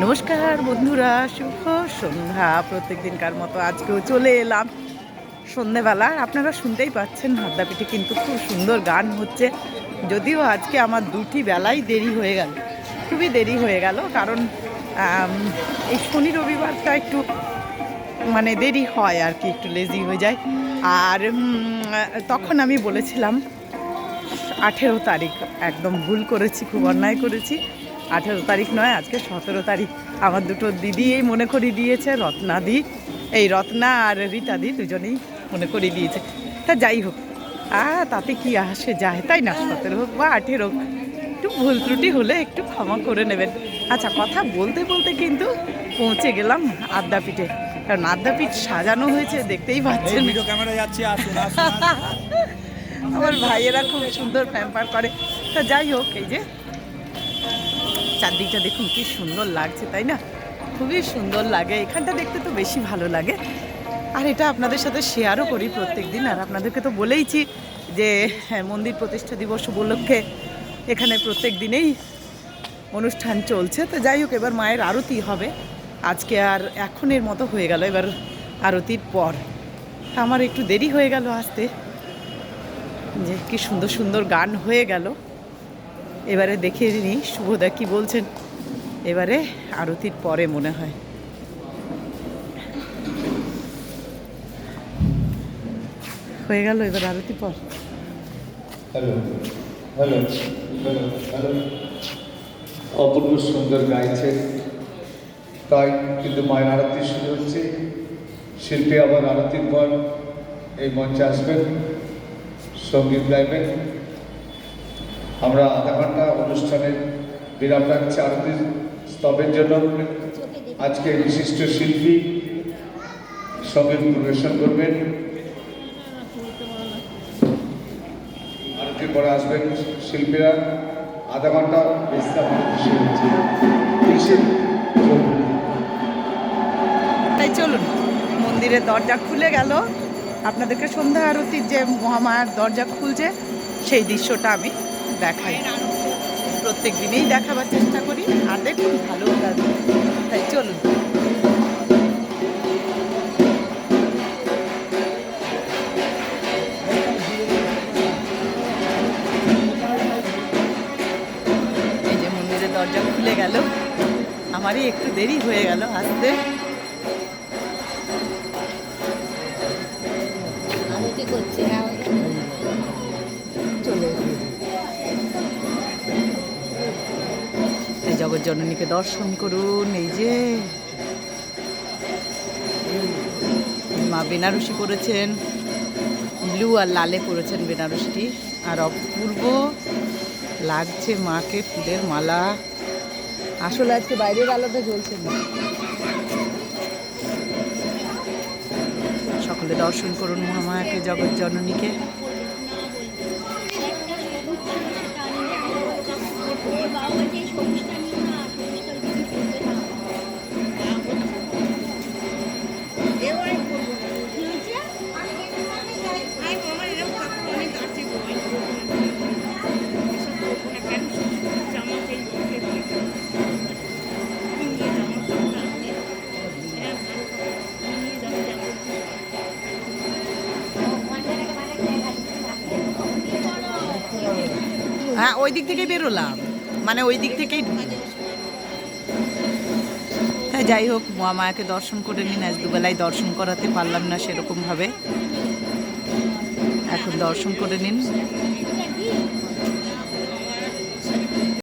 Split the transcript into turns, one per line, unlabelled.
নমস্কার বন্ধুরা, শুভ সন্ধ্যা। প্রত্যেক দিনকার মতো আজকেও চলে এলাম সন্ধ্যেবেলা। আপনারা শুনতেই পাচ্ছেন আদ্যাপীঠে কিন্তু খুব সুন্দর গান হচ্ছে। যদিও আজকে আমার দুটি বেলাই দেরি হয়ে গেল, খুবই দেরি হয়ে গেল, কারণ এই শনি রবিবারটা একটু মানে দেরি হয় আর কি, একটু লেজি হয়ে যায়। আর তখন আমি বলেছিলাম 18 তারিখ, একদম ভুল করেছি, খুব অন্যায় করেছি। 18 তারিখ নয়, আজকে 17 তারিখ। আমার দুটো দিদি এই মনে করিয়ে দিয়েছে, রত্না আর রীতাদি দুজনেই মনে করিয়ে দিয়েছে। তা যাই হোক, তাতে কি আসে যায়, তাই না? 17 হোক বা 18 হোক, একটু ভুল ত্রুটি হলে একটু ক্ষমা করে নেবেন। আচ্ছা, কথা বলতে বলতে কিন্তু পৌঁছে গেলাম আদ্যাপীঠে, কারণ আদ্যাপীঠ সাজানো হয়েছে, দেখতেই পাচ্ছেন। আমার ভাইয়েরা খুব সুন্দর প্যাম্পার করে। তা যাই হোক, এই যে চারদিকটা দেখুন কি সুন্দর লাগছে, তাই না? খুবই সুন্দর লাগে, এখানটা দেখতে তো বেশি ভালো লাগে। আর এটা আপনাদের সাথে শেয়ারও করি প্রত্যেক দিন। আর আপনাদেরকে তো বলেইছি যে মন্দির প্রতিষ্ঠা দিবস উপলক্ষে এখানে প্রত্যেক দিনেই অনুষ্ঠান চলছে। তো যাই হোক, এবার মায়ের আরতি হবে আজকে, আর এখনের মতো হয়ে গেল, এবার আরতির পর। আমার একটু দেরি হয়ে গেল আসতে, যে কি সুন্দর সুন্দর গান হয়ে গেল। এবারে দেখিয়ে নিই শুভদা কি বলছেন, এবারে আরতির পরে মনে হয়। হয়ে গেল এবার আরতি পর।
হ্যালো হ্যালো হ্যালো হ্যালো, অপূর্ব সুন্দর গাইছে, তাই কিন্তু মায়ের আরতি শুরু হচ্ছে। শিল্পী আবার আরতির পর এই মঞ্চে আসবেন, সঙ্গীত গাইবেন। আমরা আধা ঘন্টা অনুষ্ঠানের বিরাম রাখছি আরতির স্তবের জন্য। আজকে বিশিষ্ট শিল্পী সঙ্গীত পরিবেশন করবেন। আরতির পরে আসবেন শিল্পীরা, আধা ঘন্টা বিশ্রাম হচ্ছে।
তাই চলুন, মন্দিরের দরজা খুলে গেল। আপনাদেরকে সন্ধ্যা আরতির যে মহামায়ার দরজা খুলছে সেই দৃশ্যটা আমি দেখাই, প্রত্যেক দিনেই দেখাবার চেষ্টা করি। আর দেখুন ভালো লাগবে, তাই চলুন। এই যে মন্দিরের দরজা খুলে গেল, আমারই একটু দেরি হয়ে গেল আসতে। এই জগৎ জননীকে দর্শন করুন। এই যে মা বেনারসি পরেছেন, ব্লু আর লালে পরেছেন বেনারসিটি, আর অপূর্ব লাগছে মাকে, ফুলের মালা। আসলে আজকে বাইরের আলোটা জ্বলছে না। সকলে দর্শন করুন মহামায়াকে, জগৎ জননীকে। হ্যাঁ, ওই দিক থেকেই বেরোলাম, মানে ওই দিক থেকেই। হ্যাঁ, যাই হোক, মহামায়াকে দর্শন করে নিন। আজ দুবেলায় দর্শন করাতে পারলাম না সেরকমভাবে, এখন দর্শন করে নিন।